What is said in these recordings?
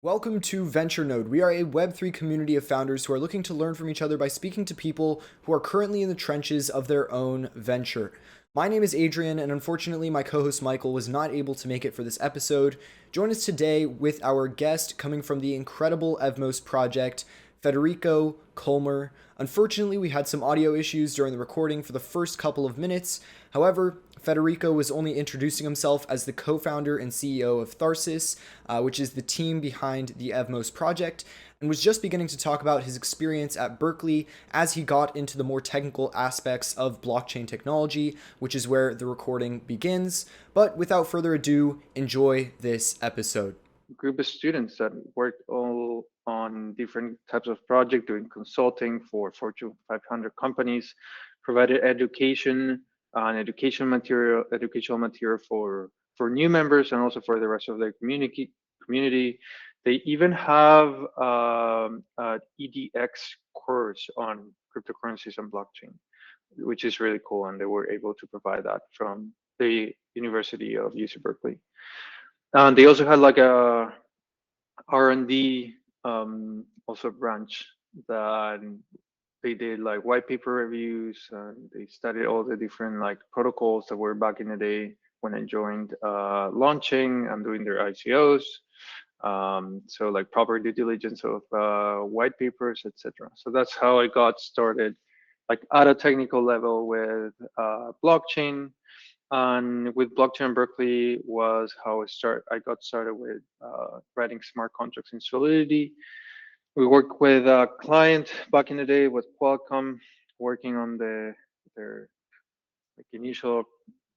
Welcome to Venture Node. We are a Web3 community of founders who are looking to learn from each other by speaking to people who are currently in the trenches of their own venture. My name is Adrian, and unfortunately, my co host Michael was not able to make it for this episode. Join us today with our guest coming from the incredible Evmos project, Federico Kunze. Unfortunately, we had some audio issues during the recording for the first couple of minutes. However, Federico was only introducing himself as the co-founder and CEO of Tharsis, which is the team behind the Evmos project, and was just beginning to talk about his experience at Berkeley as he got into the more technical aspects of blockchain technology, which is where the recording begins. But without further ado, enjoy this episode. Group of students that worked all on different types of projects, doing consulting for Fortune 500 companies, provided education and educational material for new members and also for the rest of the community. They even have an EDX course on cryptocurrencies and blockchain, which is really cool, and they were able to provide that from the University of UC Berkeley. And they also had like a R&D also branch that they did like white paper reviews, and they studied all the different like protocols that were back in the day when I joined, launching and doing their ICOs. So like proper due diligence of white papers, etc. So that's how I got started, like at a technical level with blockchain. And with blockchain Berkeley was how I got started with writing smart contracts in Solidity. We worked with a client back in the day with Qualcomm, working on their like initial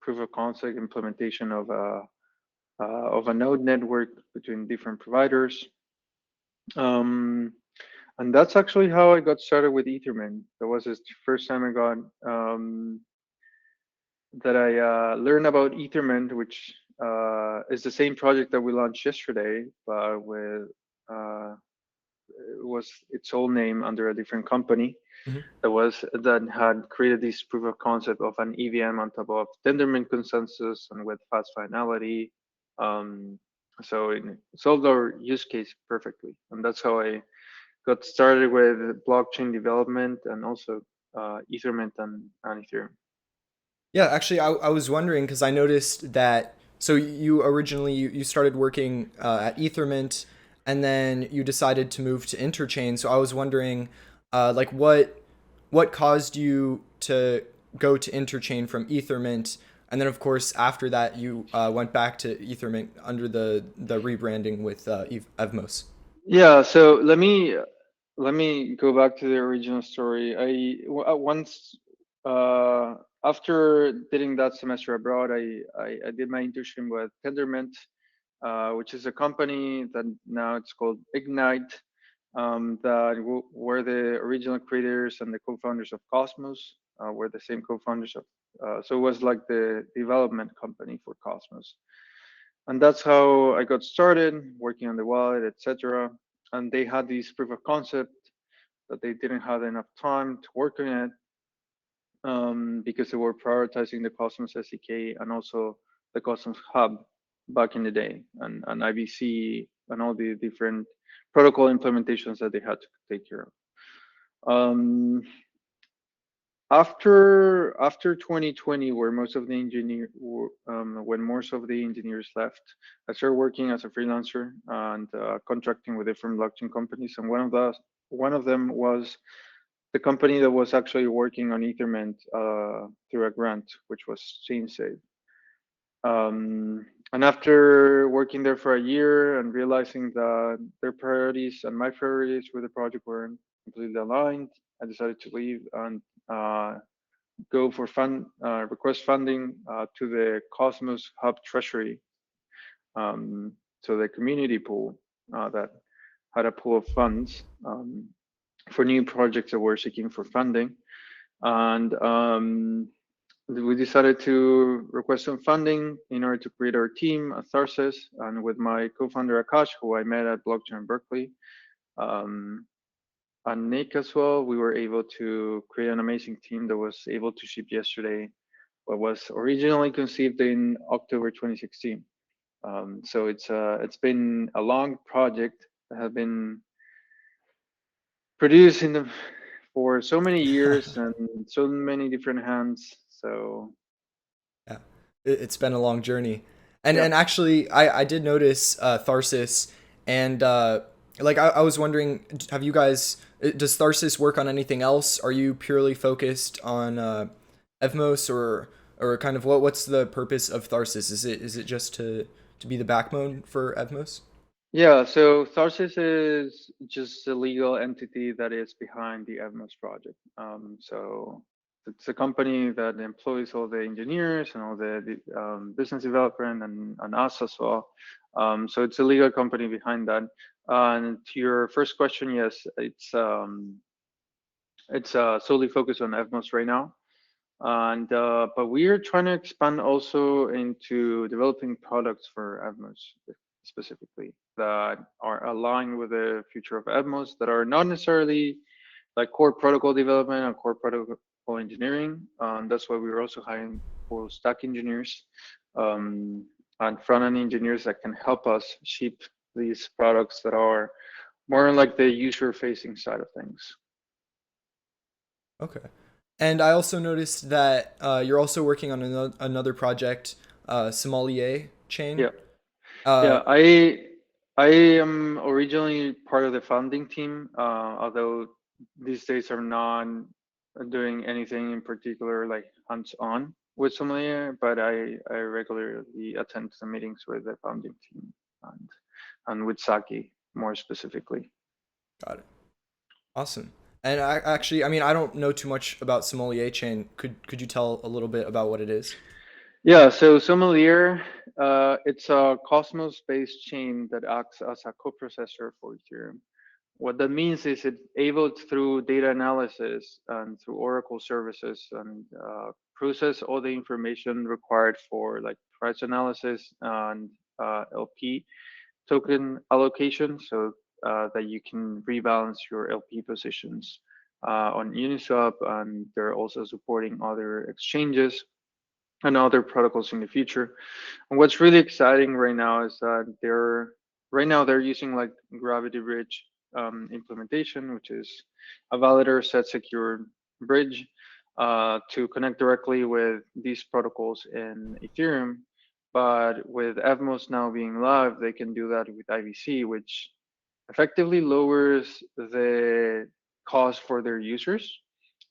proof of concept implementation of a node network between different providers. Um, and that's actually how I got started with Ethermint. That was the first time I got that I learned about Ethermint, which is the same project that we launched yesterday, but with it was its own name under a different company Mhm. that had created this proof of concept of an EVM on top of tendermint consensus and with fast finality. Um, so it solved our use case perfectly, and that's how I got started with blockchain development and also Ethermint and Ethereum. Yeah, actually, I was wondering because I noticed that. So you originally you started working at Ethermint, and then you decided to move to Interchain. So I was wondering, like what caused you to go to Interchain from Ethermint, and then of course after that you went back to Ethermint under the rebranding with Evmos. Yeah, so let me go back to the original story. Once uh, after doing that semester abroad, I did my internship with Tendermint, which is a company that now it's called Ignite, were the original creators and the co-founders of Cosmos. Were the same co-founders of, so it was like the development company for Cosmos, and that's how I got started working on the wallet, etc. And they had this proof of concept that they didn't have enough time to work on it, because they were prioritizing the Cosmos SDK and also the Cosmos Hub back in the day, and IBC and all the different protocol implementations that they had to take care of. Um, after 2020, where most of the when most of the engineers left, I started working as a freelancer and contracting with different blockchain companies. And one of them was the company that was actually working on Ethermint through a grant, which was ChainSafe. And after working there for a year and realizing that their priorities and my priorities with the project weren't completely aligned, I decided to leave and go for request funding to the Cosmos Hub Treasury, so the community pool that had a pool of funds for new projects that were seeking for funding. And we decided to request some funding in order to create our team at Tharsis. And with my co-founder Akash, who I met at Blockchain Berkeley, um, and Nick as well, we were able to create an amazing team that was able to ship yesterday what was originally conceived in October 2016. So it's been a long project that has been produced for so many years and so many different hands. So Yeah, it's been a long journey, and yeah. actually, I did notice Tharsis, and like I was wondering, have you guys does Tharsis work on anything else? Are you purely focused on Evmos, or kind of what's the purpose of Tharsis? Is it just to be the backbone for Evmos? Yeah, so Tharsis is just a legal entity that is behind the Evmos project. So it's a company that employs all the engineers and all the business development and us as well. So it's a legal company behind that. And to your first question, yes, it's solely focused on Evmos right now. And but we are trying to expand also into developing products for Evmos specifically that are aligned with the future of Evmos, that are not necessarily like core protocol development and core protocol engineering. That's why we are also hiring full stack engineers and front end engineers that can help us ship these products that are more like the user facing side of things. Okay. And I also noticed that you're also working on another project, Sommelier Chain. Yeah. Uh, Yeah, I am originally part of the founding team, although these days I'm not doing anything in particular like hands-on with sommelier, but I regularly attend the meetings with the founding team and with Saki more specifically. got it. Awesome. And I actually, I mean, I don't know too much about Sommelier Chain. Could you tell a little bit about what it is? Yeah, so Sommelier, it's a Cosmos-based chain that acts as a coprocessor for Ethereum. What that means is it's able to, through data analysis and through Oracle services and process all the information required for like price analysis and LP token allocation so that you can rebalance your LP positions on Uniswap, and they're also supporting other exchanges and other protocols in the future. And what's really exciting right now is that they're using like Gravity Bridge implementation, which is a validator set secure bridge to connect directly with these protocols in Ethereum. But with Evmos now being live, they can do that with IBC, which effectively lowers the cost for their users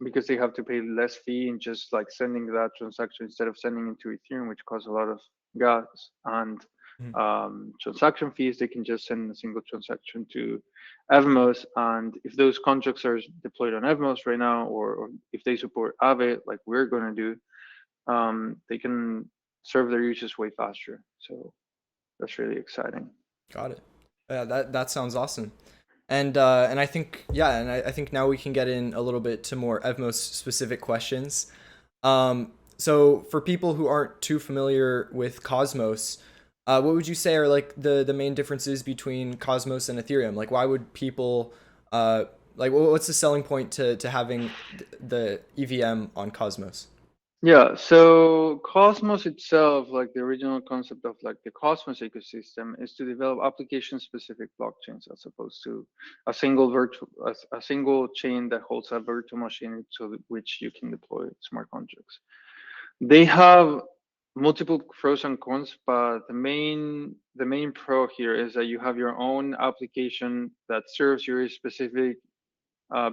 because they have to pay less fee in just like sending that transaction instead of sending it to Ethereum, which costs a lot of gas and Mhm. transaction fees. They can just send a single transaction to Evmos, and if those contracts are deployed on Evmos right now, or if they support Aave, like we're going to do, they can serve their users way faster. So that's really exciting. Got it. Yeah, that sounds awesome. And I think, yeah, and I think now we can get in a little bit to more Evmos specific questions. So for people who aren't too familiar with Cosmos, what would you say are like the main differences between Cosmos and Ethereum? Like, why would people like what's the selling point to having the EVM on Cosmos? Yeah, so Cosmos itself, like the original concept of like the Cosmos ecosystem, is to develop application-specific blockchains as opposed to a single chain that holds a virtual machine to which you can deploy smart contracts. They have multiple pros and cons, but the main pro here is that you have your own application that serves your specific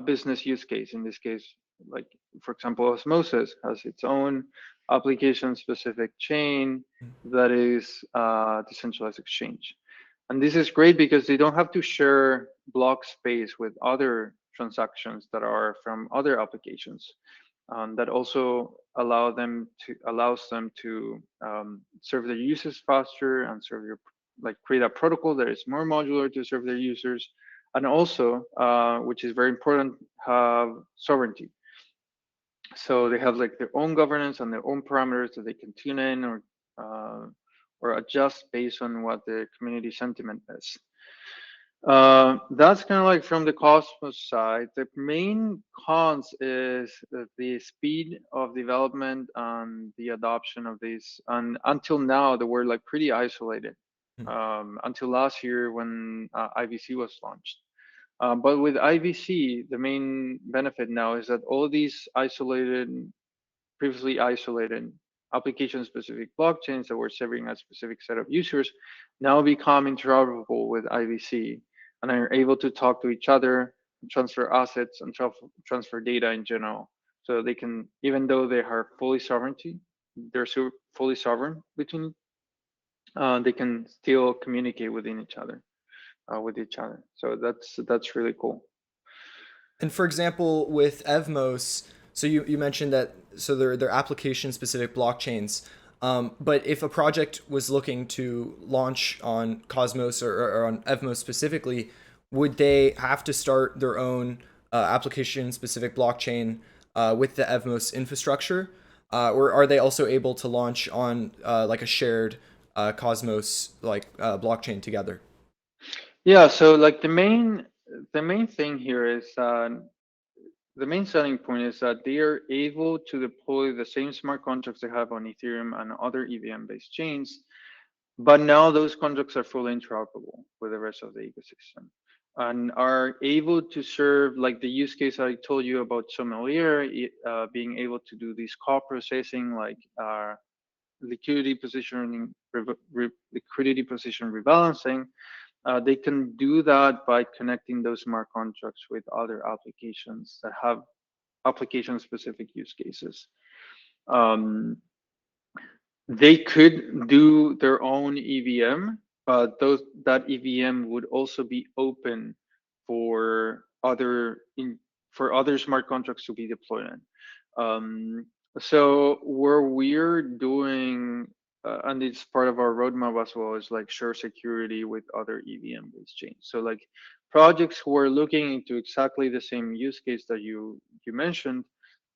business use case. In this case, like for example, Osmosis has its own application-specific chain that is decentralized exchange. And this is great because they don't have to share block space with other transactions that are from other applications. That also allows them to serve their users faster and serve your like create a protocol that is more modular to serve their users, and also, which is very important, have sovereignty. So they have like their own governance and their own parameters that they can tune in uh, or adjust based on what the community sentiment is. That's kind of like from the Cosmos side. The main cons is the speed of development and the adoption of these. And until now, they were like pretty isolated. until last year when IVC was launched. But with IVC, the main benefit now is that all these previously isolated application-specific blockchains that were serving a specific set of users now become interoperable with IVC and are able to talk to each other, transfer assets, and transfer data in general. So they can, even though they are they're fully sovereign between, they can still communicate within each other, with each other. So that's really cool. And for example, with Evmos, so you mentioned that so they're application specific blockchains. But if a project was looking to launch on Cosmos or on Evmos specifically, would they have to start their own application specific blockchain with the Evmos infrastructure? Or are they also able to launch on like a shared Cosmos blockchain together? Yeah, so like the main thing here is the main selling point is that they are able to deploy the same smart contracts they have on Ethereum and other EVM-based chains, but now those contracts are fully interoperable with the rest of the ecosystem and are able to serve like the use case I told you about Sommelier, being able to do this call processing like liquidity positioning, liquidity position rebalancing. They can do that by connecting those smart contracts with other applications that have application-specific use cases. Um, they could do their own EVM, but that EVM would also be open for other smart contracts to be deployed in. Um, so where we're doing, and it's part of our roadmap as well, is like share security with other EVM-based chains. So like projects who are looking into exactly the same use case that you mentioned,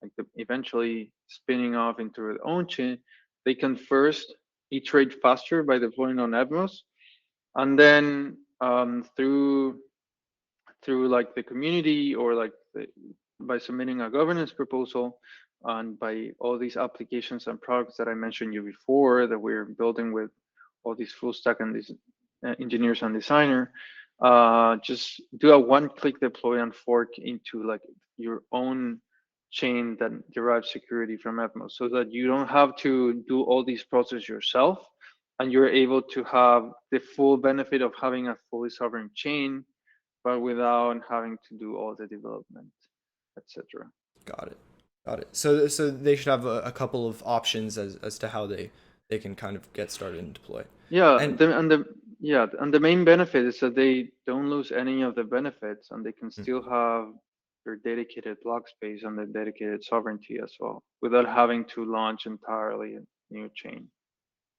like eventually spinning off into their own chain, they can first iterate faster by deploying on Evmos, and then through like the community or like by submitting a governance proposal and by all these applications and products that I mentioned you before that we're building with all these full stack and these engineers and designer, just do a one-click deploy and fork into like your own chain that derives security from Evmos, so that you don't have to do all these processes yourself, and you're able to have the full benefit of having a fully sovereign chain but without having to do all the development, etc. Got it. Got it. So they should have a couple of options as to how they can kind of get started and deploy. Yeah, And and the main benefit is that they don't lose any of the benefits, and they can mm, still have their dedicated block space and the dedicated sovereignty as well, without having to launch entirely a new chain.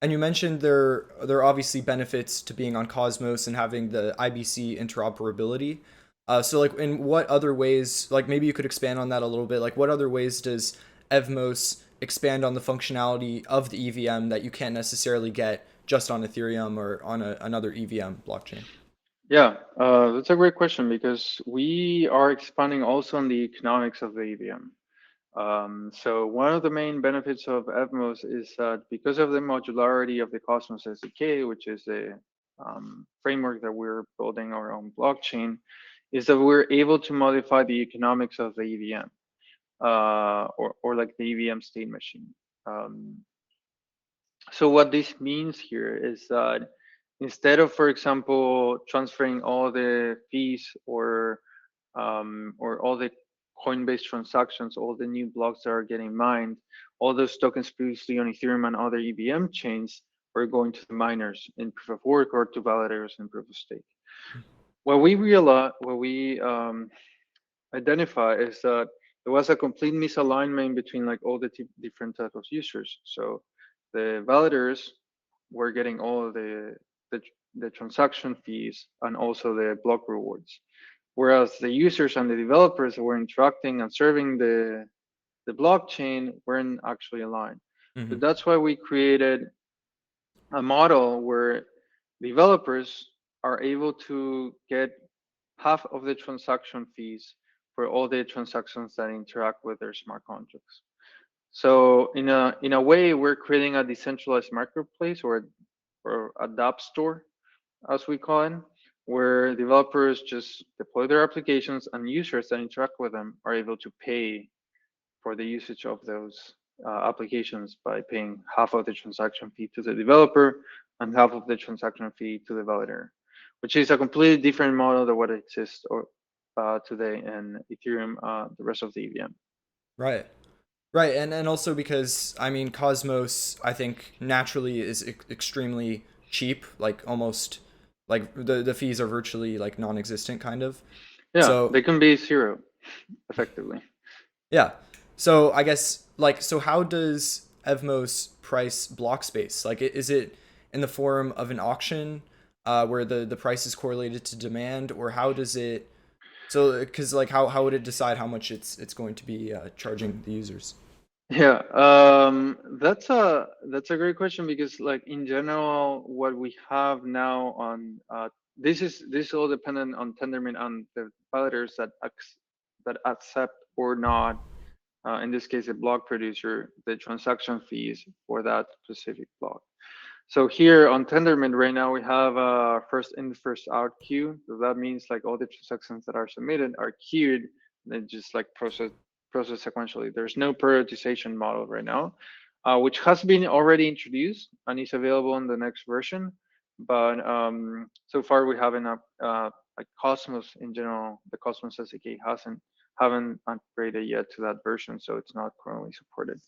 and you mentioned there are obviously benefits to being on Cosmos and having the IBC interoperability. So like in what other ways, like maybe you could expand on that a little bit. Like what other ways does Evmos expand on the functionality of the EVM that you can't necessarily get just on Ethereum or on another EVM blockchain? Yeah, that's a great question because we are expanding also on the economics of the EVM. So one of the main benefits of Evmos is that because of the modularity of the Cosmos SDK, which is the framework that we're building our own blockchain, is that we're able to modify the economics of the EVM, or like the EVM state machine. Um, so what this means here is that instead of, for example, transferring all the fees or all the Coinbase transactions, all the new blocks that are getting mined, all those tokens previously on Ethereum and other EVM chains are going to the miners in proof of work or to validators in proof of stake. What we realize, what we identify is that there was a complete misalignment between like all the different types of users. So the validators were getting all of the, the transaction fees and also the block rewards, whereas the users and the developers who were interacting and serving the blockchain weren't actually aligned. So Hmm. that's why we created a model where developers are able to get half of the transaction fees for all the transactions that interact with their smart contracts. So in a way, we're creating a decentralized marketplace or a dApp store as we call it, where developers just deploy their applications and users that interact with them are able to pay for the usage of those applications by paying half of the transaction fee to the developer and half of the transaction fee to the validator, which is a completely different model than what exists today in Ethereum, the rest of the EVM. Right. Right, and also because I mean Cosmos, I think naturally is extremely cheap, like almost like the fees are virtually like non-existent kind of. Yeah, So they can be zero, effectively. yeah, so I guess like so how does Evmos price block space? Like is it in the form of an auction where the price is correlated to demand, or how does it? So because like how would it decide how much it's going to be charging the users? Yeah, that's a great question because like in general, what we have now on this is all dependent on tendermint and the validators that accept or not, in this case a block producer, the transaction fees for that specific block. So here on tendermint right now we have a first in first out queue. So that means like all the transactions that are submitted are queued, they just like process sequentially. There's no prioritization model right now, which has been already introduced and is available in the next version. But so far we haven't like Cosmos in general, the Cosmos SDK haven't upgraded yet to that version, so it's not currently supported.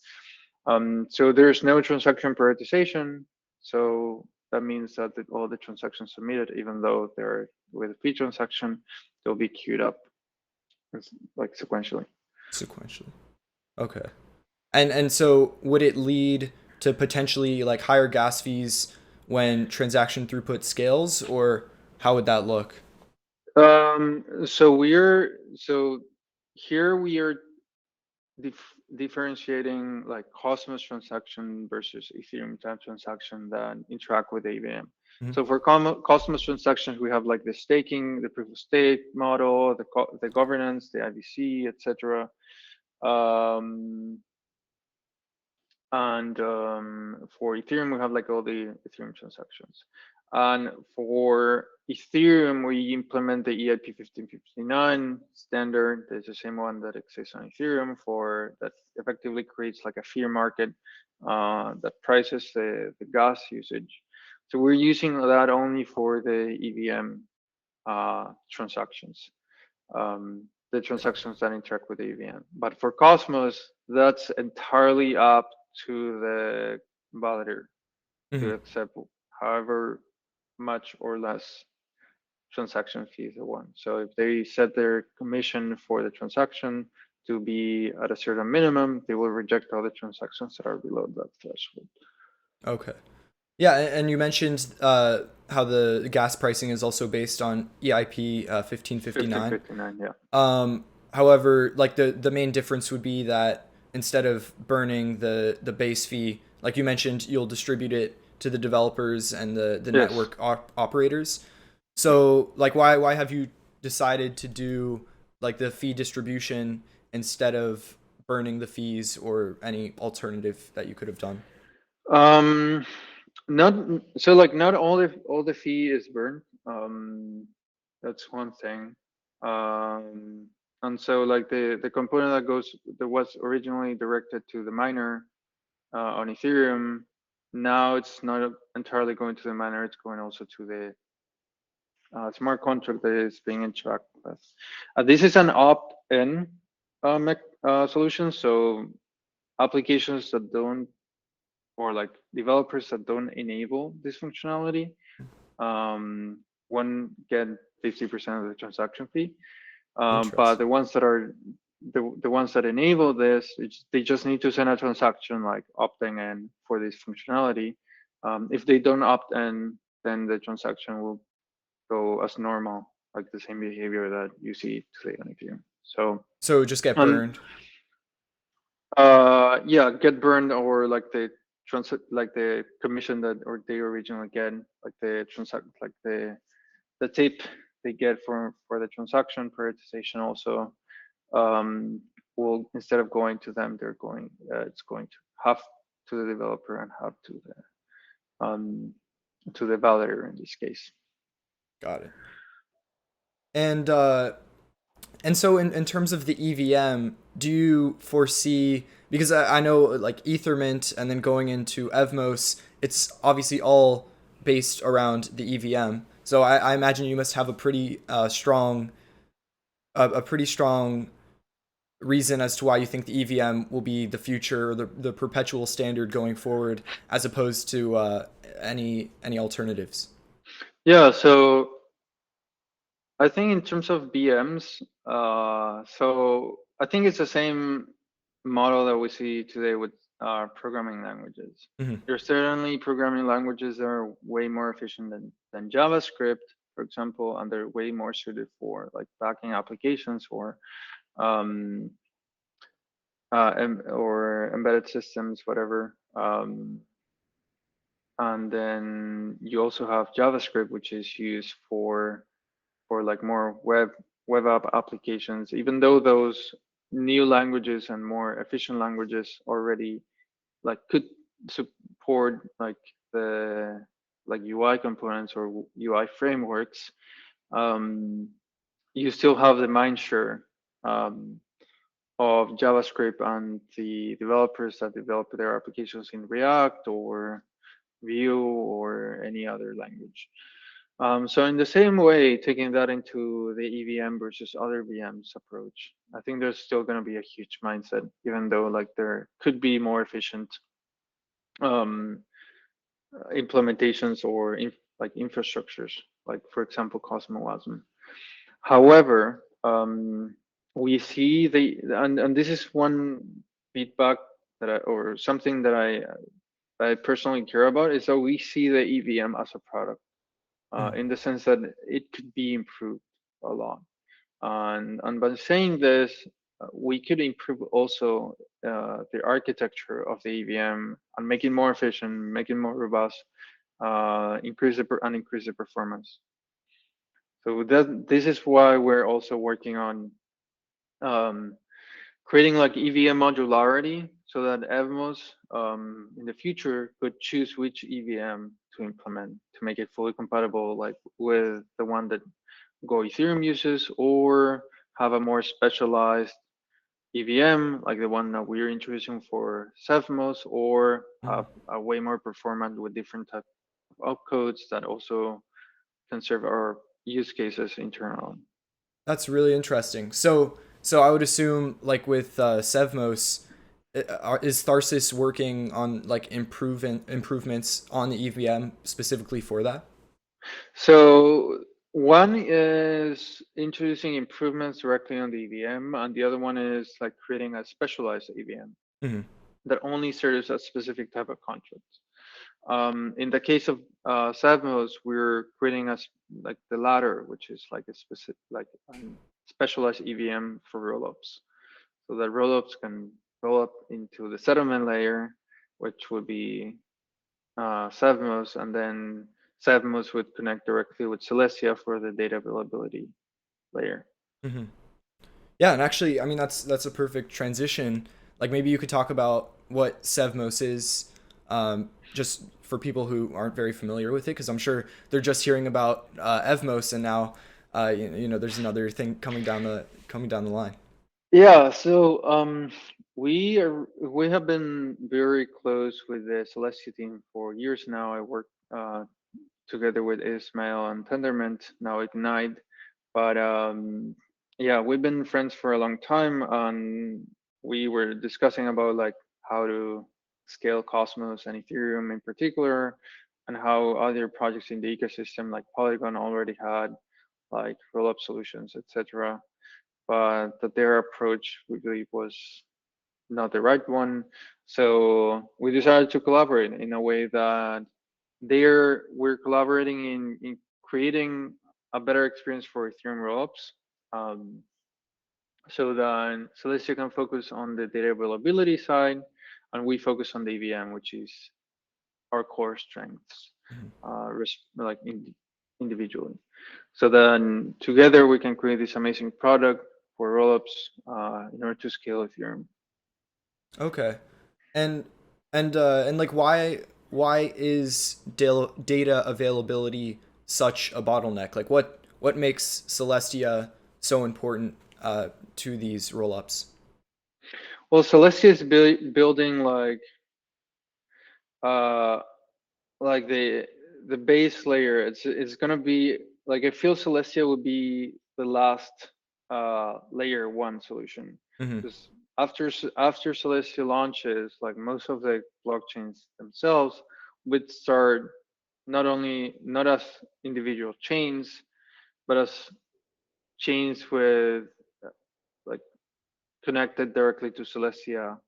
So there's no transaction prioritization. So that means that all the transactions submitted, even though they're with a fee transaction, they'll be queued up like sequentially. Sequentially. Okay. And so would it lead to potentially like higher gas fees when transaction throughput scales, or how would that look? So here we are differentiating like Cosmos transaction versus Ethereum type transaction that interact with AVM. Mhm. So for Cosmos transactions, we have like the staking, the proof of stake model, the governance, the IBC, etc. Um, and for Ethereum, we have like all the Ethereum transactions. And for Ethereum, we implement the EIP 1559 standard. It's the same one that exists on Ethereum for that effectively creates like a fear market that prices the gas usage. So we're using that only for the EVM transactions, the transactions that interact with the EVM. But for Cosmos, that's entirely up to the validator to Mhm. accept however much or less transaction fees they want. So if they set their commission for the transaction to be at a certain minimum, they will reject all the transactions that are below that threshold. Okay. Yeah, and you mentioned how the gas pricing is also based on EIP 1559. 1559, yeah. However, like the main difference would be that instead of burning the base fee, like you mentioned, you'll distribute it to the developers and the Yes. network operators. So, like, why have you decided to do like the fee distribution instead of burning the fees or any alternative that you could have done? Um, not so like not all the fee is burned. That's one thing. Um, and so like the component that was originally directed to the miner on Ethereum, now it's not entirely going to the miner. It's going also to the smart contract that is being interacted with. This is an opt-in solution, so applications that don't or like developers that don't enable this functionality won't get 50% of the transaction fee. But Interesting. the ones that are the ones that enable this, they just need to send a transaction like opting in for this functionality. If they don't opt in, then the transaction will go as normal, like the same behavior that you see today on Ethereum. So, So just get um, burned. yeah, get burned or like like the commission that or they originally get, like the transact like the tip they get for the transaction prioritization also will, instead of going to them, they're going it's going to half to the developer and half to the validator in this case. Got it. And so in terms of the EVM, do you foresee, because I know like Ethermint and then going into Evmos, it's obviously all based around the EVM. So I imagine you must have a pretty strong reason as to why you think the EVM will be the future, or the perpetual standard going forward, as opposed to any alternatives. Yeah, so I think in terms of VMs, so I think it's the same model that we see today with programming languages. Hmm. There's certainly programming languages that are way more efficient than JavaScript, for example, and they're way more suited for like backing applications um, or embedded systems, whatever. And then you also have JavaScript, which is used for like more web app applications, even though those new languages and more efficient languages already like could support like the like UI components or UI frameworks. um, you still have the mindshare um, of JavaScript and the developers that develop their applications in React or Vue or any other language. So in the same way, taking that into the EVM versus other VMs approach, I think there's still going to be a huge mindset, even though like there could be more efficient um, implementations or like infrastructures, like for example, Cosmos. However, we see and this is one feedback or something that I personally care about is that we see the EVM as a product in the sense that it could be improved a lot. And by saying this, we could improve also the architecture of the EVM and make it more efficient, make it more robust, increase the performance. So this is why we're also working on um, creating like EVM modularity so that Evmos in the future could choose which EVM to implement to make it fully compatible like with the one that Go Ethereum uses, or have a more specialized EVM like the one that we're introducing for Cevmos, or Hmm. have a way more performant with different type of opcodes that also can serve our use cases internally. That's really interesting. So I would assume, like with Cevmos, is Tharsis working on like improvements on the EVM specifically for that? So one is introducing improvements directly on the EVM, and the other one is like creating a specialized EVM Hmm. that only serves a specific type of contract. In the case of Cevmos, we're creating like the latter, which is like a specific, like specialized EVM for rollups, so that rollups can roll up into the settlement layer, which would be Cevmos, and then Cevmos would connect directly with Celestia for the data availability layer. Hmm. Yeah, and actually, I mean that's a perfect transition. Like maybe you could talk about what Cevmos is, just for people who aren't very familiar with it, because I'm sure they're just hearing about Evmos, and now there's another thing coming down the line. Yeah, so we have been very close with the Celestia team for years now. I work together with Ismail and Tendermint, now Ignite. But yeah, we've been friends for a long time, and we were discussing about like how to scale Cosmos and Ethereum in particular, and how other projects in the ecosystem like Polygon already had like roll-up solutions, etc. But that their approach we believe was not the right one. So we decided to collaborate in a way that we're collaborating in creating a better experience for Ethereum rollups. Um, so that Celestia can focus on the data availability side, and we focus on the EVM, which is our core strengths, Mhm. like individually. So then together we can create this amazing product for rollups in order to scale Ethereum. Okay, and and like why is data availability such a bottleneck? Like what makes Celestia so important to these rollups? Well, Celestia is building uh like the base layer. It's gonna be like, I feel Celestia will be the last layer one solution, Hmm. because after Celestia launches, like most of the blockchains themselves would start not as individual chains, but as chains with like connected directly to Celestia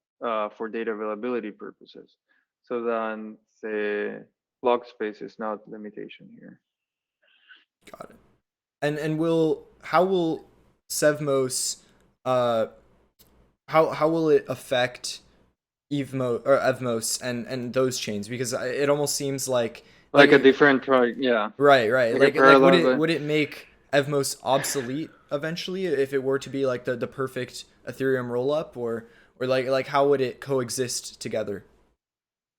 for data availability purposes. So then the block space is not limitation here. Got it. And will how will Cevmos uh how will it affect Evmos and those chains? Because it almost seems Like a like different project, yeah, right. like a Like would parallel. it make Evmos obsolete eventually if it were to be like the perfect Ethereum rollup, or like how would it coexist together?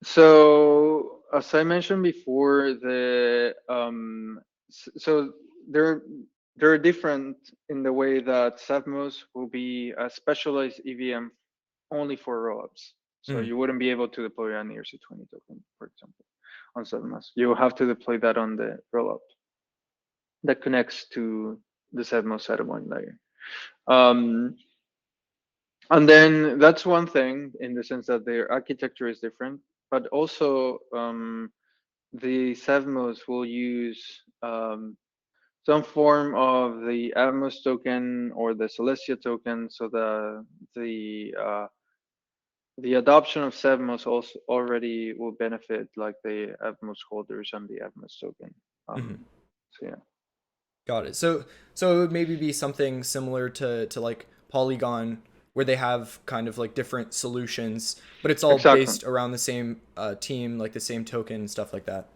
So as I mentioned before, so they're they're different in the way that Cevmos will be a specialized EVM only for rollups. So Mm, you wouldn't be able to deploy an ERC20 token, for example, on Cevmos. You will have to deploy that on the rollup that connects to the Cevmos settlement layer. Um, and then that's one thing in the sense that their architecture is different, but also the Cevmos will use some form of the Evmos token or the Celestia token, so the adoption of Cevmos also already will benefit like the Evmos holders and the Evmos token. hmm. So yeah, Got it. So it would maybe be something similar to like Polygon, where they have kind of like different solutions, but it's all exactly, based around the same team, like the same token and stuff like that.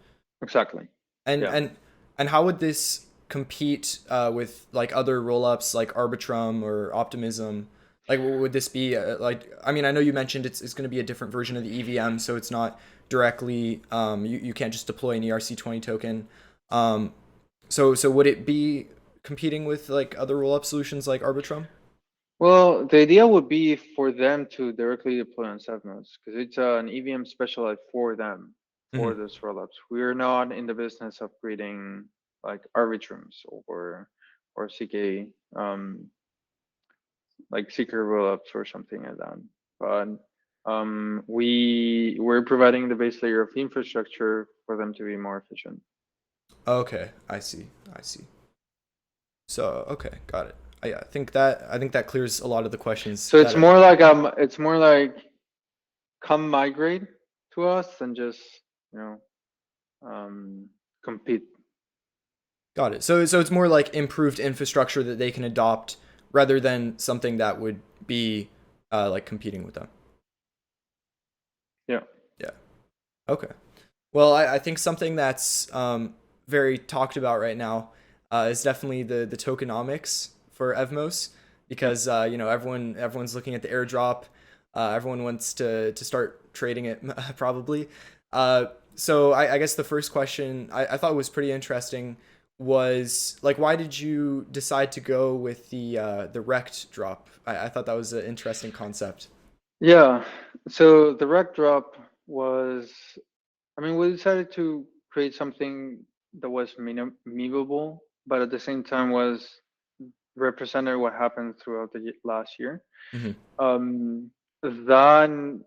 exactly, And yeah. and and how would this compete with like other rollups like Arbitrum or Optimism? Like, would this be like? I mean, I know you mentioned it's going to be a different version of the EVM, so it's not directly. You can't just deploy an ERC20 token. Um, so would it be competing with like other rollup solutions like Arbitrum? Well, the idea would be for them to directly deploy on Cevmos because it's an EVM specialized for them, for Hmm. those rollups. We're not in the business of creating like arbitrums or CK like secret rollups or something like that. But we're providing the base layer of infrastructure for them to be more efficient. Okay, I see. I see. So okay, got it. Yeah, I think that clears a lot of the questions So that it's more like come migrate to us and just you know compete. got it. So it's more like improved infrastructure that they can adopt rather than something that would be like competing with them. Yeah. Yeah. Okay. Well, I think something that's very talked about right now is definitely the tokenomics for Evmos, Yeah. because everyone's looking at the airdrop. Everyone wants to start trading it probably. So I guess the first question I thought was pretty interesting was like, why did you decide to go with the rekt drop? I thought that was an interesting concept. Yeah. So the RektDrop was, I mean, we decided to create something that was memeable, but at the same time was represented what happened throughout the last year. Hmm. Um, that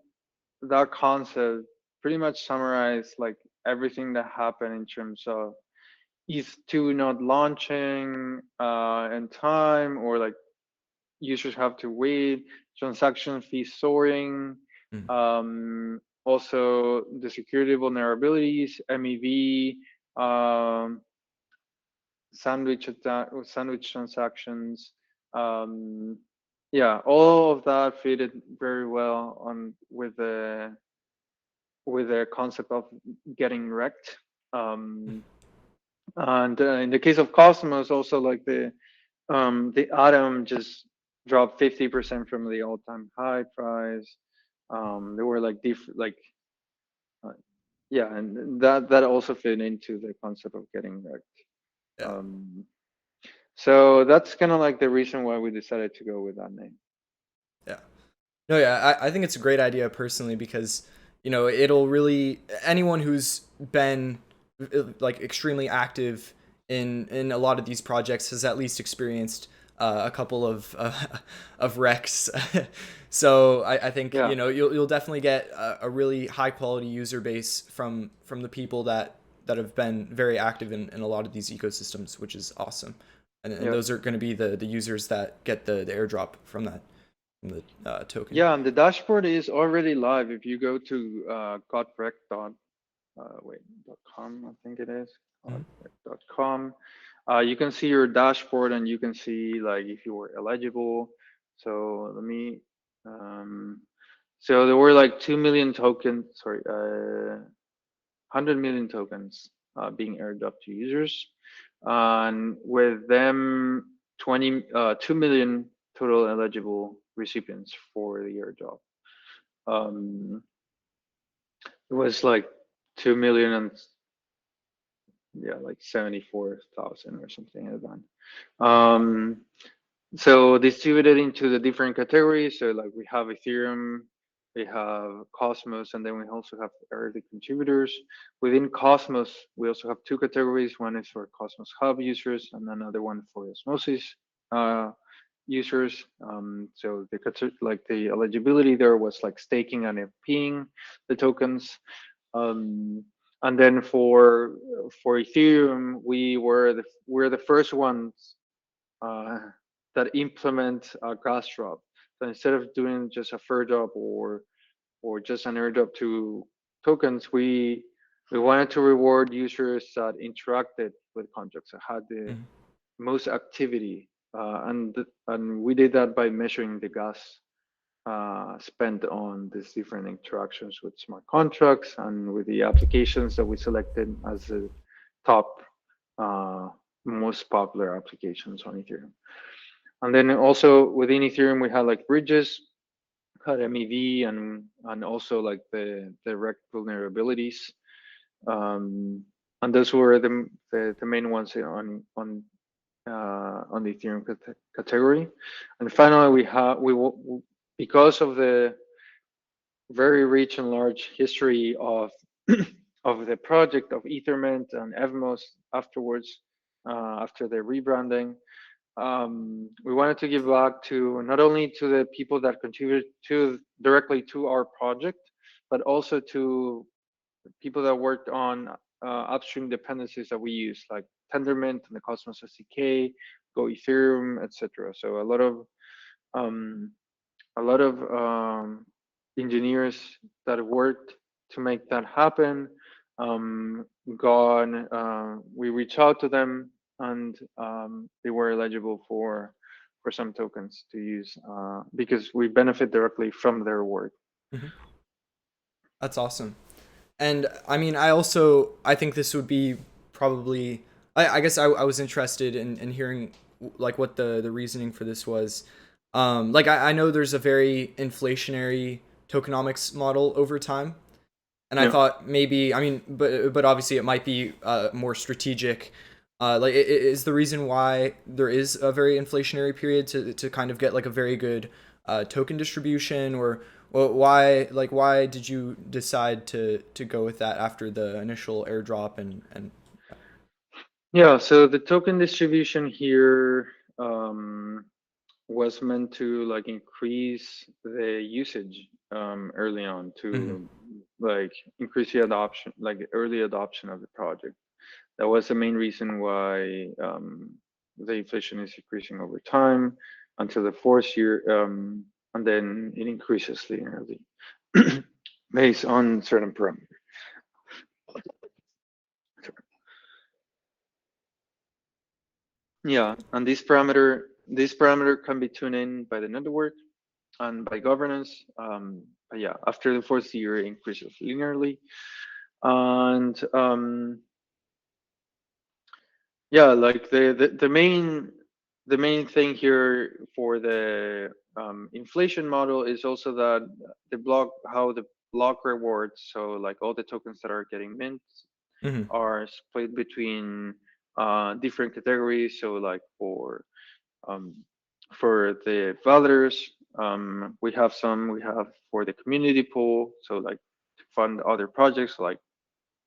that concept pretty much summarized like everything that happened in terms of ETH2 not launching in time, or like users have to wait, transaction fees soaring, also the security vulnerabilities, MEV, um, sandwich transactions. Um, yeah, all of that fitted very well on with the concept of getting wrecked. Um, and in the case of Cosmos, also like the atom just dropped 50% from the all-time high price. There were like uh, yeah, and that also fit into the concept of getting wrecked. Yeah. So that's kind of like the reason why we decided to go with that name. Yeah. No, yeah, I think it's a great idea personally because, it'll really anyone who's been like extremely active in a lot of these projects has at least experienced a couple of wrecks. So I think Yeah. you'll definitely get a really high quality user base from the people that have been very active in a lot of these ecosystems, which is awesome. And Yeah. those are going to be the users that get the airdrop from the token. Yeah, and the dashboard is already live. If you go to .com, I think it is, Mhm. godrekt.com, you can see your dashboard and you can see like if you were eligible. So let me, so there were like 2 million tokens, sorry, 100 million tokens being airdropped to users. And with them, 2 million total eligible recipients for the airdrop. It was like 2 million and yeah, like 74,000 or something like that. So distributed into the different categories. So like we have Ethereum, we have Cosmos, and then we also have early contributors. Within Cosmos, we also have two categories. One is for Cosmos Hub users, and another one for Osmosis users. So like the eligibility there was like staking and FPing the tokens. Um, and then for Ethereum, we're the first ones uh, that implement a gas drop. So instead of doing just a fair drop or just an airdrop to tokens, we wanted to reward users that interacted with contracts, that had the Mhm. most activity, and we did that by measuring the gas spent on these different interactions with smart contracts and with the applications that we selected as the top uh, most popular applications on Ethereum. And then also within Ethereum, we had like bridges, had MEV, and also like the rekt vulnerabilities. And those were the main ones on the Ethereum category. And finally, because of the very rich and large history of of the project of Ethermint and Evmos afterwards, after the rebranding. We wanted to give back to not only to the people that contributed to directly to our project, but also to people that worked on upstream dependencies that we use, like Tendermint and the Cosmos SDK, Go Ethereum, etc. So um, a lot of engineers that worked to make that happen. Gone. We reached out to them, and they were eligible for some tokens to use because we benefit directly from their work. Mhm. That's awesome. And I mean, I think this would be probably I guess I was interested in hearing like what the reasoning for this was. Like I know there's a very inflationary tokenomics model over time, and I Yeah. thought maybe I mean, but obviously it might be more strategic. Like is the reason why there is a very inflationary period to kind of get like a very good token distribution, or well, why did you decide to go with that after the initial airdrop and Yeah. So the token distribution here was meant to like increase the usage early on Mhm. to like increase the adoption, like the early adoption of the project. That was the main reason why the inflation is increasing over time until the fourth year, and then it increases linearly based on certain parameters. Yeah, and this parameter can be tuned in by the network and by governance. But yeah, after the fourth year, it increases linearly, and yeah, like the main thing here for the inflation model is also that the block rewards. So like all the tokens that are getting mint Mhm. are split between different categories. So like um, for the validators, we have for the community pool. So like to fund other projects like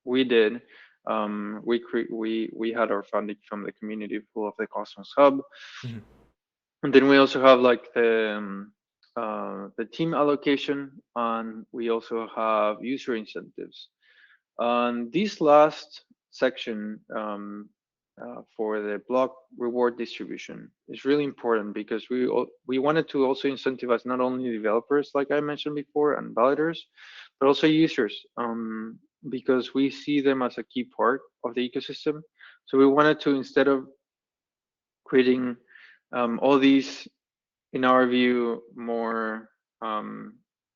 we did. We had our funding from the community pool of the Cosmos Hub. Mhm. And then we also have like the team allocation, and we also have user incentives. This last section for the block reward distribution is really important because we wanted to also incentivize not only developers, like I mentioned before, and validators, but also users, because we see them as a key part of the ecosystem. So we wanted to, instead of creating all these, in our view, more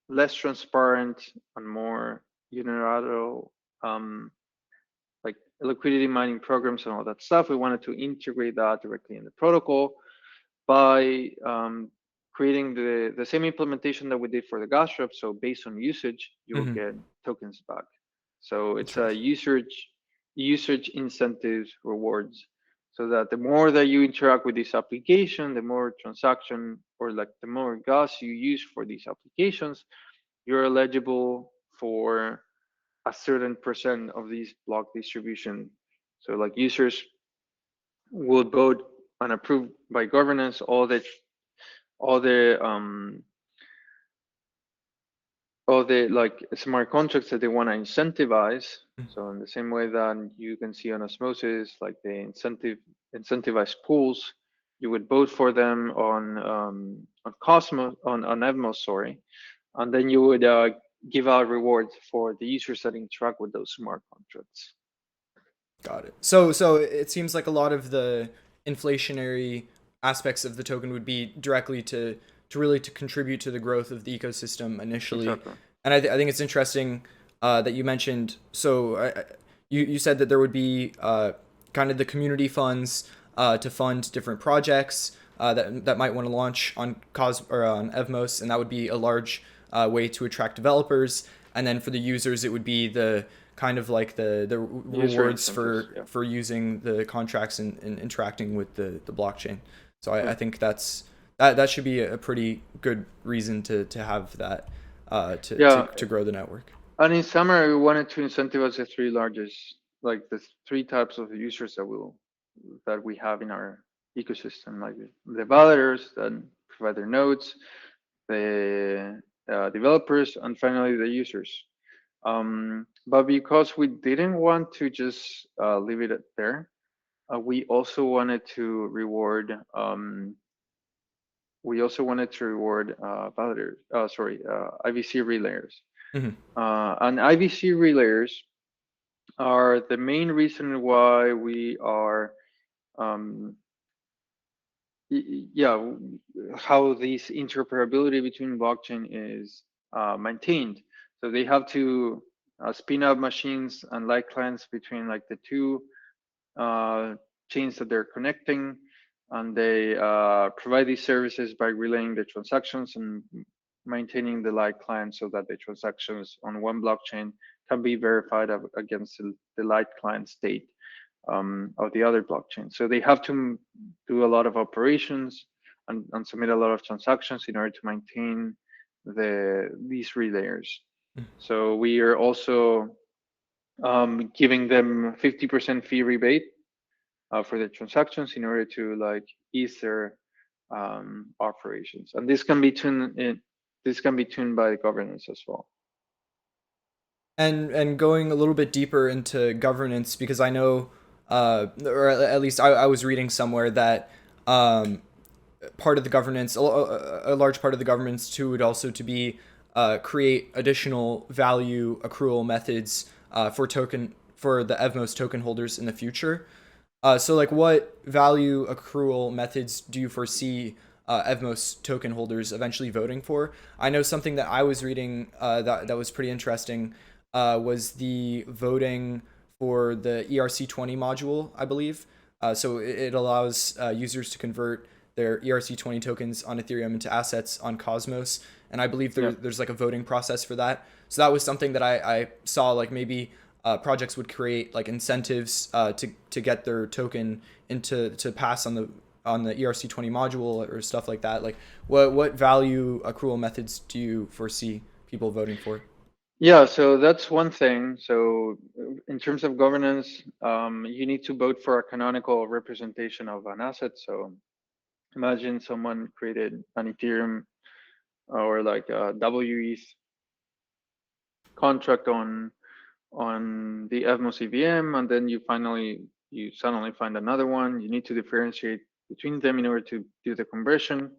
less transparent and more unilateral, like liquidity mining programs and all that stuff. We wanted to integrate that directly in the protocol by creating the same implementation that we did for the gas drop. So based on usage, you will Mhm. get tokens back. So it's a Interesting. usage incentives rewards. So that the more that you interact with this application, the more transaction, or like the more gas you use for these applications, you're eligible for a certain percent of these block distribution. So like users will vote and approve by governance all the um all the like smart contracts that they want to incentivize. Mhm. So in the same way that you can see on Osmosis, like the incentivized pools, you would vote for them on Cosmos, on Evmos, sorry, and then you would give out rewards for the users that interact with those smart contracts. Got it. So it seems like a lot of the inflationary aspects of the token would be directly to really to contribute to the growth of the ecosystem initially. Exactly. And I think it's interesting that you mentioned. So you said that there would be kind of the community funds to fund different projects that might want to launch on Cos or on Evmos, and that would be a large way to attract developers. And then for the users, it would be the kind of like the User rewards incentives. Yeah. for using the contracts and interacting with the blockchain. So I Yeah. think that should be a pretty good reason to have that Yeah. to grow the network. And in summary, we wanted to incentivize the three largest, like the three types of users that we have in our ecosystem, like the validators that provide their nodes, the developers, and finally the users. But because we didn't want to just leave it there, we also wanted to reward. We also wanted to reward validators. Sorry, IVC relayers. Hmm. And IVC relayers are the main reason why we are, um, yeah, how this interoperability between blockchain is maintained. So they have to spin up machines and light clients between like the two uh, chains that they're connecting, and they provide these services by relaying the transactions and maintaining the light client so that the transactions on one blockchain can be verified against the light client state of the other blockchain. So they have to do a lot of operations and submit a lot of transactions in order to maintain these relayers. So we are also giving them 50% fee rebate for the transactions in order to like ease their operations. And this can be tuned by the governance as well. And going a little bit deeper into governance, because I know, or at least I was reading somewhere that um, part of the governance, a large part of the governance too, would also to be create additional value accrual methods for the Evmos token holders in the future. So like, what value accrual methods do you foresee Evmos token holders eventually voting for? I know something that I was reading that was pretty interesting was the voting for the ERC20 module, I believe. So it allows users to convert their ERC20 tokens on Ethereum into assets on Cosmos, and I believe Yeah. there's like a voting process for that. So that was something that I saw like maybe projects would create like incentives to get their token into to pass on the ERC20 module or stuff like that. Like, what value accrual methods do you foresee people voting for? Yeah, so that's one thing. So in terms of governance, you need to vote for a canonical representation of an asset. So imagine someone created an Ethereum or like a WETH contract on the Evmos EVM, and then you suddenly find another one. You need to differentiate between them in order to do the conversion.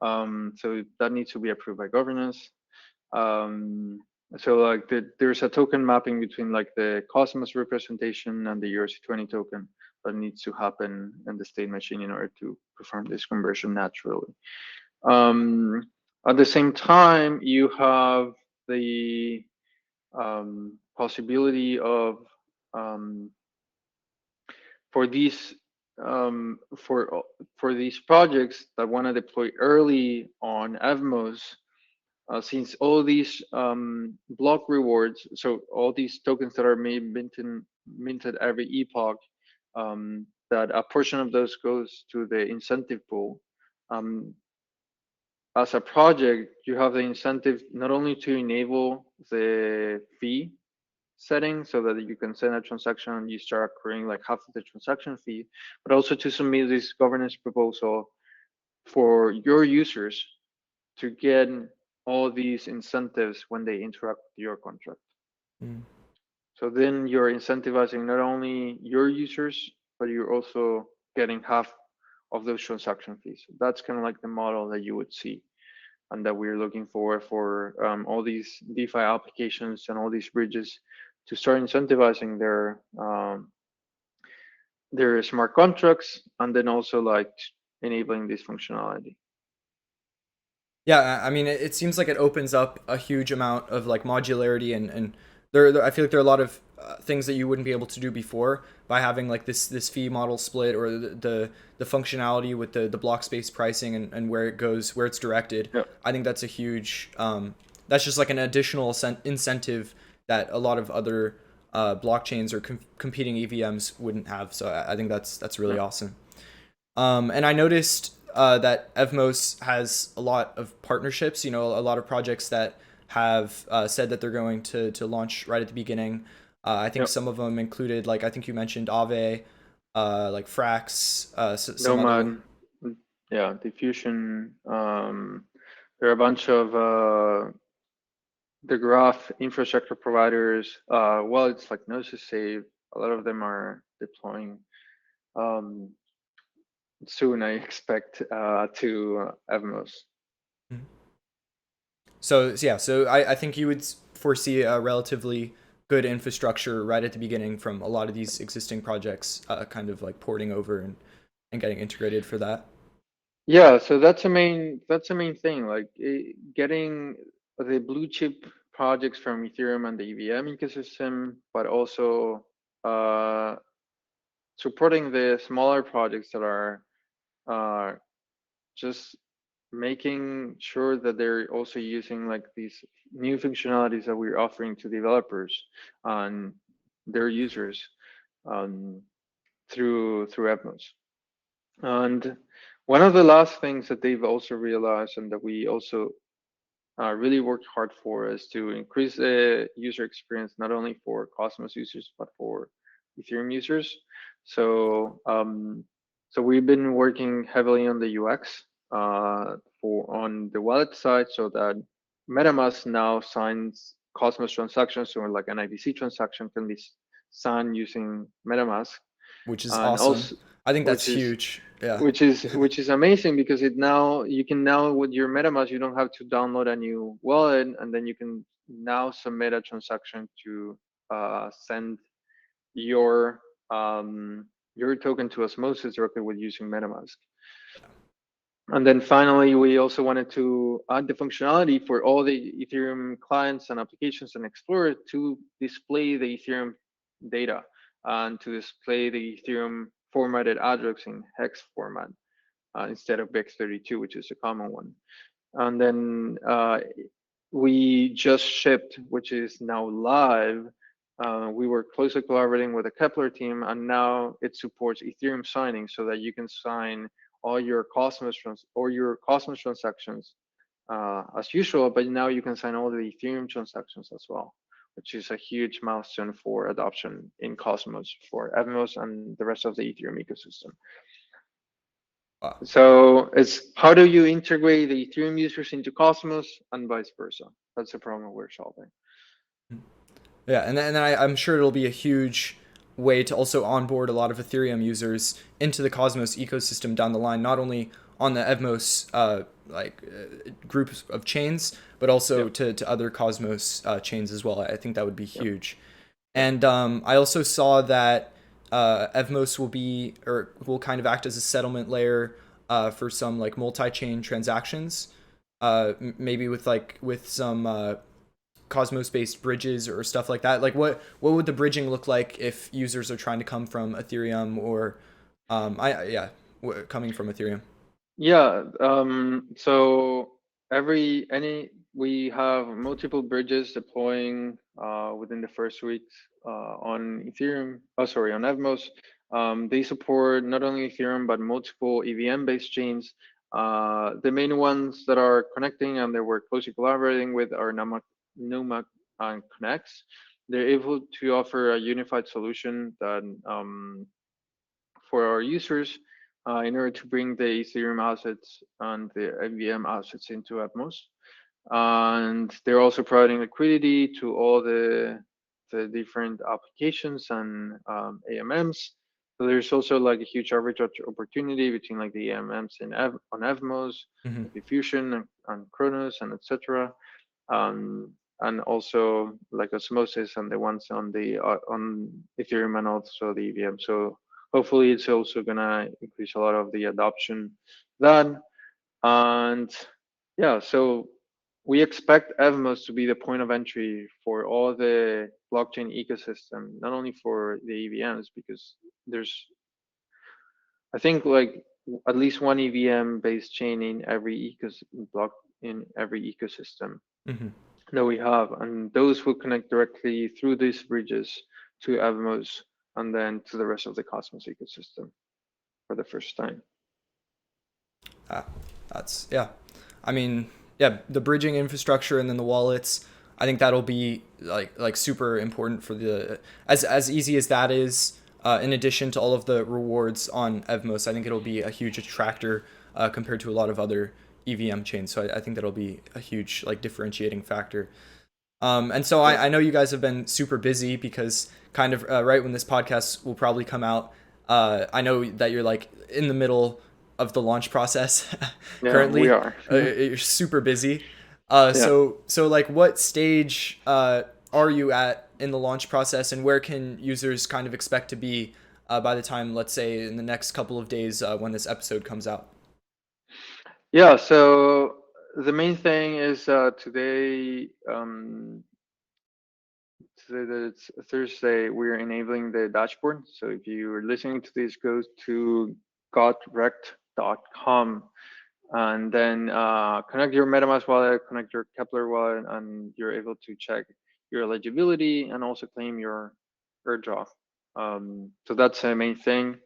So that needs to be approved by governance. Um, so like there's a token mapping between like the Cosmos representation and the ERC20 token that needs to happen in the state machine in order to perform this conversion naturally. At the same time, you have the possibility of um, for these for these projects that want to deploy early on Evmos, since all these block rewards, so all these tokens that are minted every epoch, that a portion of those goes to the incentive pool. Um, as a project, you have the incentive not only to enable the fee setting so that you can send a transaction and you start accruing like half of the transaction fee, but also to submit this governance proposal for your users to get all these incentives when they interact with your contract. Mm. So then you're incentivizing not only your users, but you're also getting half of those transaction fees. That's kind of like the model that you would see and that we're looking for all these DeFi applications and all these bridges to start incentivizing their smart contracts and then also like enabling this functionality. Yeah, I mean, it seems like it opens up a huge amount of like modularity and I feel like there are a lot of things that you wouldn't be able to do before by having like this fee model split or the functionality with the block space pricing and where it goes, where it's directed. Yeah. I think that's a huge that's just like an additional incentive that a lot of other blockchains or competing EVMs wouldn't have. So I think that's really Yeah. awesome. And I noticed that Evmos has a lot of partnerships. You know, a lot of projects that have said that they're going to launch right at the beginning. I think Yep. some of them included, like I think you mentioned Aave, like Frax, some other. Nomad, yeah, Diffusion. There are a bunch of the graph infrastructure providers. Well, it's like Gnosis Save. A lot of them are deploying um, soon. I expect to Evmos. So yeah, so I think you would foresee a relatively good infrastructure right at the beginning from a lot of these existing projects, kind of like porting over and getting integrated for that. Yeah, so that's a main thing, like getting the blue chip projects from Ethereum and the EVM ecosystem, but also uh, supporting the smaller projects that are uh, just making sure that they're also using like these new functionalities that we're offering to developers and their users um, through Evmos. And one of the last things that they've also realized and that we also really worked hard for is to increase the user experience, not only for Cosmos users, but for Ethereum users. So, so we've been working heavily on the UX on the wallet side so that MetaMask now signs Cosmos transactions or like an IBC transaction can be signed using MetaMask. Which is And awesome. also, I think that's which is huge. Yeah. which is amazing because it now you can now with your MetaMask you don't have to download a new wallet and then you can now submit a transaction to send your your token to Osmosis directly with using MetaMask. And then finally, we also wanted to add the functionality for all the Ethereum clients and applications and Explorer to display the Ethereum data and to display the Ethereum formatted address in hex format instead of Bx32, which is a common one. And then we just shipped, which is now live, We were closely collaborating with the Kepler team, and now it supports Ethereum signing so that you can sign all your Cosmos transactions as usual, but now you can sign all the Ethereum transactions as well, which is a huge milestone for adoption in Cosmos for Evmos and the rest of the Ethereum ecosystem. Wow. So it's how do you integrate the Ethereum users into Cosmos and vice versa? That's the problem we're solving. Yeah, and then I'm sure it'll be a huge way to also onboard a lot of Ethereum users into the Cosmos ecosystem down the line, not only on the Evmos group of chains, but also Yep. to other Cosmos chains as well. I think that would be Yep. huge. And I also saw that Evmos will kind of act as a settlement layer for some like multi-chain transactions, maybe with some Cosmos-based bridges or stuff like that. Like what would the bridging look like if users are trying to come from Ethereum or coming from Ethereum? Yeah. So we have multiple bridges deploying within the first week on Ethereum. Oh, sorry, on Evmos. They support not only Ethereum but multiple EVM-based chains. The main ones that are connecting and that we're closely collaborating with are Numa and Connects. They're able to offer a unified solution that for our users in order to bring the Ethereum assets and the EVM assets into Atmos. And they're also providing liquidity to all the different applications and AMMs. So there's also like a huge arbitrage opportunity between like the AMMs on Evmos, Mm-hmm. like Diffusion and Chronos and etc. And also like Osmosis and the ones on Ethereum and also the EVM. So hopefully it's also gonna increase a lot of the adoption then. And yeah, so we expect Evmos to be the point of entry for all the blockchain ecosystem, not only for the EVMs, because there's I think like at least one EVM based chain in every ecosystem Mm-hmm. that we have, and those will connect directly through these bridges to Evmos and then to the rest of the Cosmos ecosystem for the first time. Ah, that's yeah. I mean, yeah, the bridging infrastructure and then the wallets. I think that'll be like super important for the as easy as that is. In addition to all of the rewards on Evmos, I think it'll be a huge attractor compared to a lot of other EVM chains. So I think that'll be a huge like differentiating factor. And so Yeah. I know you guys have been super busy because kind of right when this podcast will probably come out, I know that you're like in the middle of the launch process Yeah, we currently. are. You're super busy. Yeah. So like what stage are you at in the launch process, and where can users kind of expect to be by the time, let's say, in the next couple of days when this episode comes out? Yeah, so the main thing is today that it's Thursday, we're enabling the dashboard. So if you're listening to this, go to gotrekt.com and then connect your MetaMask wallet, connect your Kepler wallet, and you're able to check your eligibility and also claim your airdrop. So that's the main thing.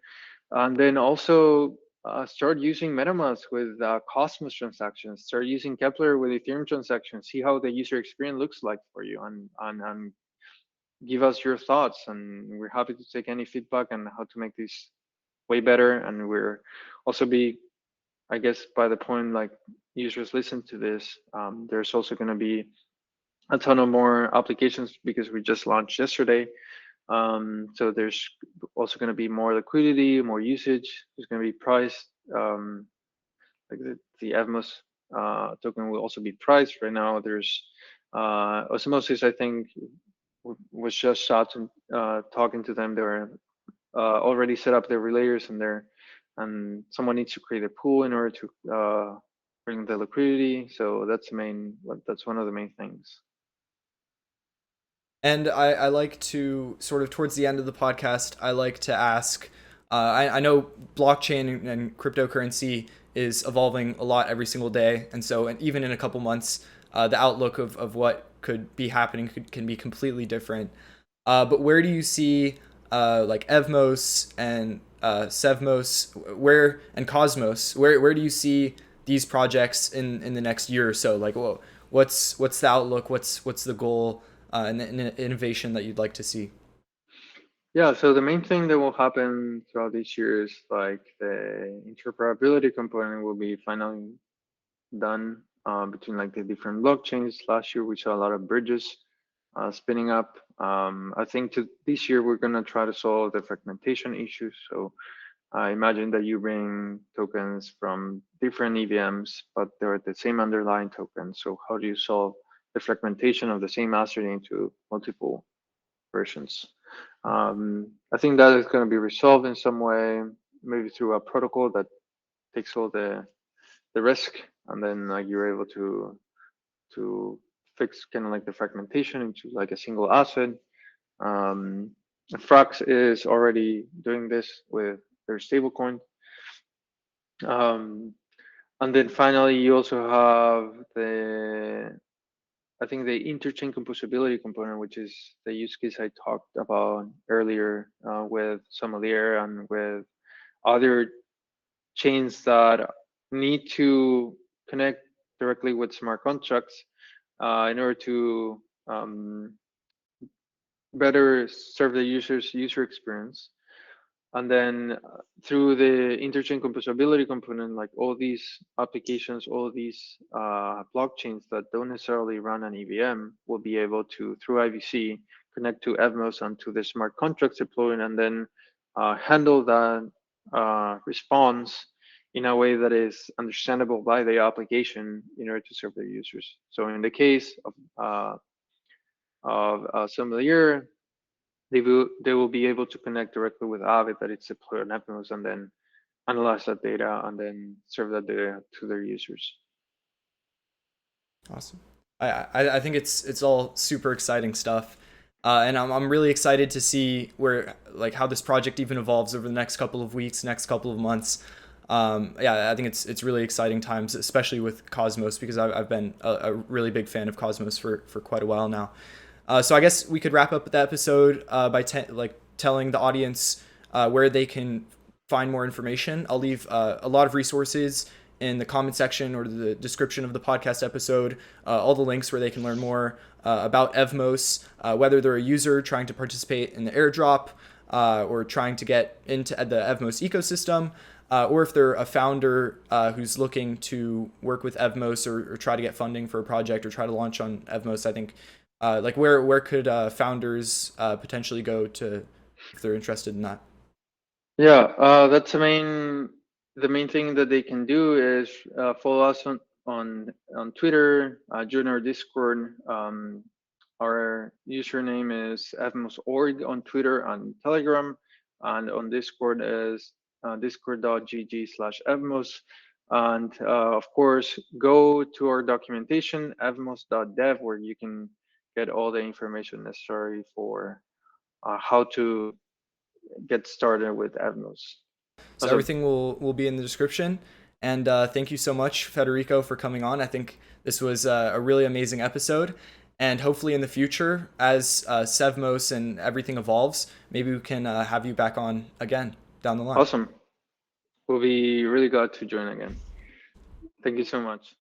And then also start using MetaMask with Cosmos transactions. Start using Kepler with Ethereum transactions. See how the user experience looks like for you, and give us your thoughts. And we're happy to take any feedback on how to make this way better. And we're also be, I guess, by the point like users listen to this, there's also going to be a ton of more applications because we just launched yesterday. So there's also going to be more liquidity, more usage. There's going to be price. Like the Evmos token will also be priced right now. There's Osmosis, I think, was just talking to them. They were already set up their relayers and someone needs to create a pool in order to bring the liquidity. So that's one of the main things. And I like to sort of towards the end of the podcast, I like to ask. I know blockchain and cryptocurrency is evolving a lot every single day, and so and even in a couple months, the outlook of what could be happening can be completely different. But where do you see like Evmos and Cevmos, where and Cosmos? Where do you see these projects in the next year or so? Like, whoa, what's the outlook? What's the goal and the innovation that you'd like to see? Yeah, so the main thing that will happen throughout this year is like the interoperability component will be finally done between like the different blockchains. Last year we saw a lot of bridges spinning up. I think to this year we're gonna try to solve the fragmentation issues. So I imagine that you bring tokens from different EVMs, but they're the same underlying token. So how do you solve the fragmentation of the same asset into multiple versions? I think that is going to be resolved in some way, maybe through a protocol that takes all the risk, and then like you're able to fix kind of like the fragmentation into like a single asset. Um, Frax is already doing this with their stablecoin. Um, and then finally, you also have I think the interchain composability component, which is the use case I talked about earlier with Sommelier and with other chains that need to connect directly with smart contracts in order to better serve the user experience. And then through the interchain composability component, like all these applications, all these blockchains that don't necessarily run an EVM will be able to, through IVC, connect to Evmos and to the smart contracts deployed, and then handle that response in a way that is understandable by the application in order to serve their users. So in the case of Sommelier, they will be able to connect directly with Aave that it's deployed on Evmos and then analyze that data and then serve that data to their users. Awesome. I think it's all super exciting stuff, and I'm really excited to see where like how this project even evolves over the next couple of weeks, next couple of months. Yeah, I think it's really exciting times, especially with Cosmos because I've been a really big fan of Cosmos for quite a while now. So I guess we could wrap up the episode by like telling the audience where they can find more information. I'll leave a lot of resources in the comment section or the description of the podcast episode, all the links where they can learn more about Evmos, whether they're a user trying to participate in the airdrop or trying to get into the Evmos ecosystem, or if they're a founder who's looking to work with Evmos or try to get funding for a project or try to launch on Evmos. I think like where could founders potentially go to if they're interested in that? Yeah, that's the main thing that they can do is follow us on Twitter, join our Discord. Our username is Evmos.org on Twitter and Telegram, and on Discord is discord.gg/Evmos. And of course, go to our documentation, evmos.dev, where you can get all the information necessary for how to get started with Evmos. So Awesome. everything will be in the description. And thank you so much, Federico, for coming on. I think this was a really amazing episode. And hopefully in the future, as Cevmos and everything evolves, maybe we can have you back on again down the line. Awesome. We'll be really glad to join again. Thank you so much.